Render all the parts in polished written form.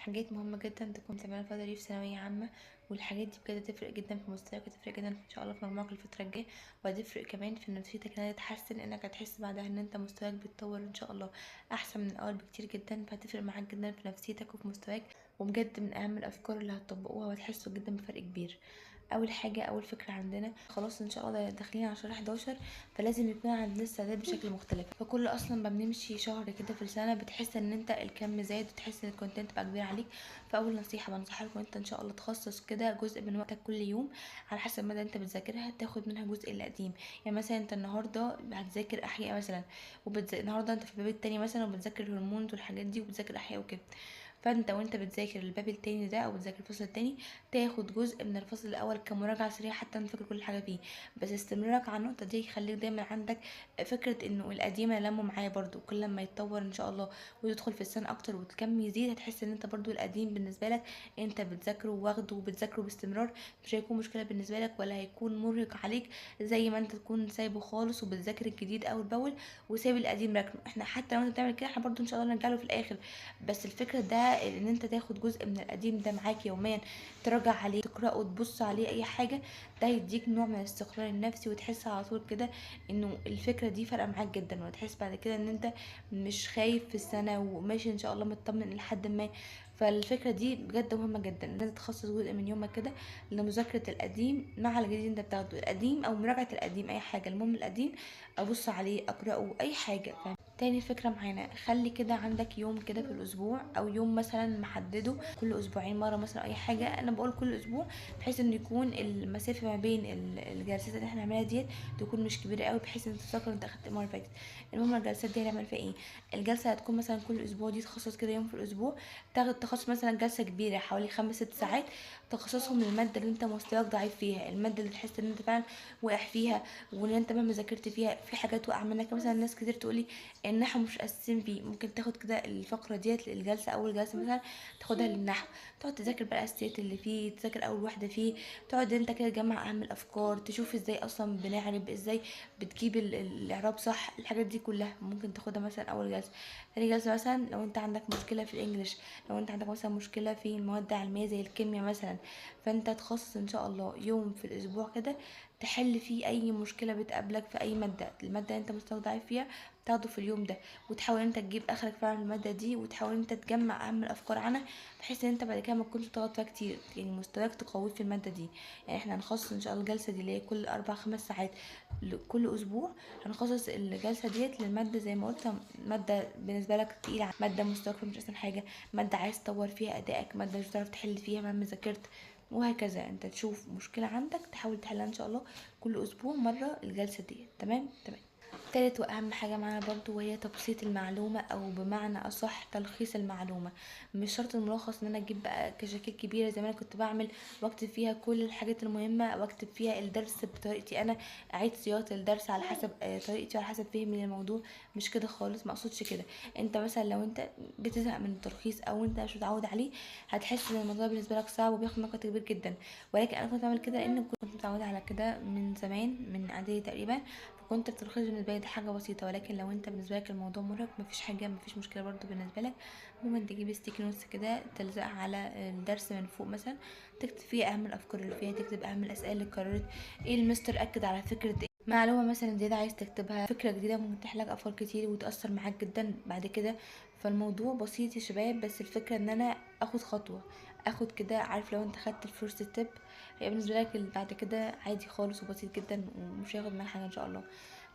حاجات مهمة جدا تكون بتعملها الفترة دي في ثانوية عامة، والحاجات دي بجد تفرق جدا في مستواك، وتفرق جدا ان شاء الله في مجموعك الفترة الجاية، وهتفرق كمان في نفسيتك انها تتحسن، انك هتحس بعدها ان انت مستواك بيتطور ان شاء الله احسن من الاول بكتير جدا، فهتفرق معاك جدا في نفسيتك وفي مستواك. وبجد من اهم الافكار اللي هتطبقوها وهتحسوا جدا بفرق كبير. اول حاجه، اول فكره عندنا خلاص ان شاء الله داخلين على شهر 11، فلازم يكون عندنا استعداد بشكل مختلف. فكل اصلا ما بنمشي شهر كده في السنه بتحس ان انت الكم زاد، وتحس ان الكونتنت بقى كبير عليك. فاول نصيحه بنصحها لكم، انت ان شاء الله تخصص كده جزء من وقتك كل يوم على حسب الماده انت بتذاكرها، تاخد منها جزء القديم. يعني مثلا انت النهارده هتذاكر احياء مثلا، النهارده انت في الباب التاني مثلا وبتذاكر الهرمونز والحاجات دي وبتذاكر احياء وكده، فانت وانت بتذاكر الباب التاني ده او بتذاكر الفصل التاني تاخد جزء من الفصل الاول كمراجعه سريعه حتى انت فاكر كل حاجه فيه. بس استمرارك على النقطه دي يخليك دايما عندك فكره انه القديم لمه معايا برضو، كل لما يتطور ان شاء الله وتدخل في السنه اكتر والكم يزيد هتحس ان انت برضو القديم بالنسبه لك انت بتذاكره واخده وبتذاكره باستمرار، مش هيكون مشكله بالنسبه لك ولا هيكون مرهق عليك زي ما انت تكون سايبه خالص وبتذاكر الجديد اول باول وسايب القديم راكنه. احنا حتى لو انت بتعمل كده احنا برضو ان شاء الله نرجع له في الاخر، بس الفكره ده ان انت تاخد جزء من القديم ده معاك يوميا، تراجع عليه تقراه تبص عليه اي حاجه، ده يديك نوع من الاستقرار النفسي وتحس على طول كده انه الفكره دي فارقه معاك جدا، وتحس بعد كده ان انت مش خايف في السنه وماشي ان شاء الله مطمن لحد ما. فالفكره دي بجد مهمه جدا ان انت تخصص جزء من يومك كده لمذاكره القديم مع الجديد انت بتاخده، القديم او مراجعه القديم اي حاجه، المهم القديم ابص عليه اقراه اي حاجه. تاني فكرة معانا، خلي كده عندك يوم كده في الأسبوع أو يوم مثلا محدده كل أسبوعين مرة مثلا أي حاجة، أنا بقول كل أسبوع بحيث إن يكون المسافة ما بين الجلسات اللي احنا هنعملها ديت تكون مش كبيرة قوي، بحيث إن انت تفتكر انت أخدت المرة اللي فاتت. المهم الجلسات دي هنعمل فيها ايه؟ الجلسة هتكون مثلا كل أسبوع دي تخصص كده يوم في الأسبوع، تاخد تخصص مثلا جلسة كبيرة حوالي 5 6 ساعات تخصصهم للمادة اللي انت مستواك ضعيف فيها، المادة اللي تحس ان انت فعلا واقع فيها، وان انت مهما ذاكرت فيها في حاجات واقع منك. مثلا ناس كتير تقولي النحو مش اساسين فيه، ممكن تاخد كده الفقره ديت الجلسه اول جلسه مثلا تاخدها للنحو، تقعد تذاكر بقى الاساسيات اللي فيه، تذاكر اول واحده فيه، تقعد انت كده تجمع اهم الافكار، تشوف ازاي اصلا بنعرب، ازاي بتجيب الاعراب صح، الحاجات دي كلها ممكن تاخدها مثلا اول جلسه. تاني جلسه مثلا لو انت عندك مشكله في الانجليش، لو انت عندك مثلا مشكله في المواد العلميه زي الكيمياء مثلا، فانت تخصص ان شاء الله يوم في الاسبوع كده تحل فيه اي مشكله بتقابلك في اي ماده، الماده انت مستواك ضعيف فيها تاخده في اليوم ده، وتحاول انت تجيب اخرك فعلا الماده دي، وتحاول انت تجمع اهم الافكار عنها بحيث ان انت بعد كده ما تكونش بتغلط فيها كتير، يعني مستواك تقوي في الماده دي. يعني احنا هنخصص ان شاء الله الجلسه دي اللي هي كل 4 5 ساعات كل اسبوع، هنخصص الجلسه ديت للماده زي ما قلت، ماده بالنسبه لك تقيله، ماده مستواك فيها مش احسن حاجه، ماده عايز تطور فيها ادائك، ماده مش هتعرف تحل فيها مهما ذاكرت، وهكذا. انت تشوف مشكله عندك تحاول تحلها ان شاء الله كل اسبوع مره الجلسه دي. تمام تمام. تالت واهم حاجة معانا برضو وهي تبسيط المعلومة، او بمعنى اصح تلخيص المعلومة. مش شرط الملخص ان انا اجيب بقى كشاكيل كبيرة زي ما انا كنت بعمل واكتب فيها كل الحاجات المهمة واكتب فيها الدرس بطريقتي انا، اعيد صياغة الدرس على حسب طريقتي وعلى حسب فهمي للموضوع. مش كده خالص، ما اقصدش كده. انت مثلا لو انت بتزهق من التلخيص او انت مش متعود عليه هتحس ان الموضوع بالنسبة لك صعب وبياخد وقت كبير جدا، ولكن انا كنت بعمل كده لان كنت متعودة على كده من زمان من اعدادي تقريبا، فكنت التلخيص بالنسبه لي دي حاجه بسيطه. ولكن لو انت بالنسبه لك الموضوع مرهق مفيش حاجه، مفيش مشكله برضو بالنسبه لك، ممكن تجيب ستيكي نوتس كده تلزقها على الدرس من فوق مثلا، تكتب فيها اهم الافكار اللي فيها، تكتب اهم الاسئله اللي اتكررت، ايه المستر اكد على فكره ايه، معلومه مثلا زياده عايز تكتبها، فكره جديده ممكن تحلك افكار كتير وتاثر معاك جدا بعد كده. فالموضوع بسيط يا شباب، بس الفكره ان انا اخد خطوه، اخد كده، عارف لو انت خدت الفيرست ستيب هيبقى بالنسبه لك بعد كده عادي خالص وبسيط جدا ومش هياخد معاك حاجه ان شاء الله.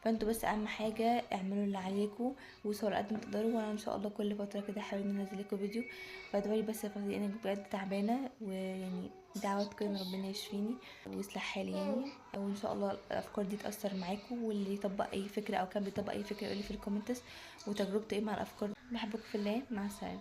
فانتوا بس اهم حاجه اعملوا اللي عليكم وصلوا قد ما تقدروا، وانا ان شاء الله كل فتره كده هحاول ان انزل لكم فيديو. فادعولي بس الفتره دي انا بجد تعبانه، ويعني دعواتكم ان ربنا يشفيني ويصلح حالي يعني، وان شاء الله الافكار دي تاثر معاكم، واللي يطبق اي فكره او كان بيطبق اي فكره يقولي في الكومنتس وتجربته ايه مع الافكار. بحبكم في الله، مع السلامه.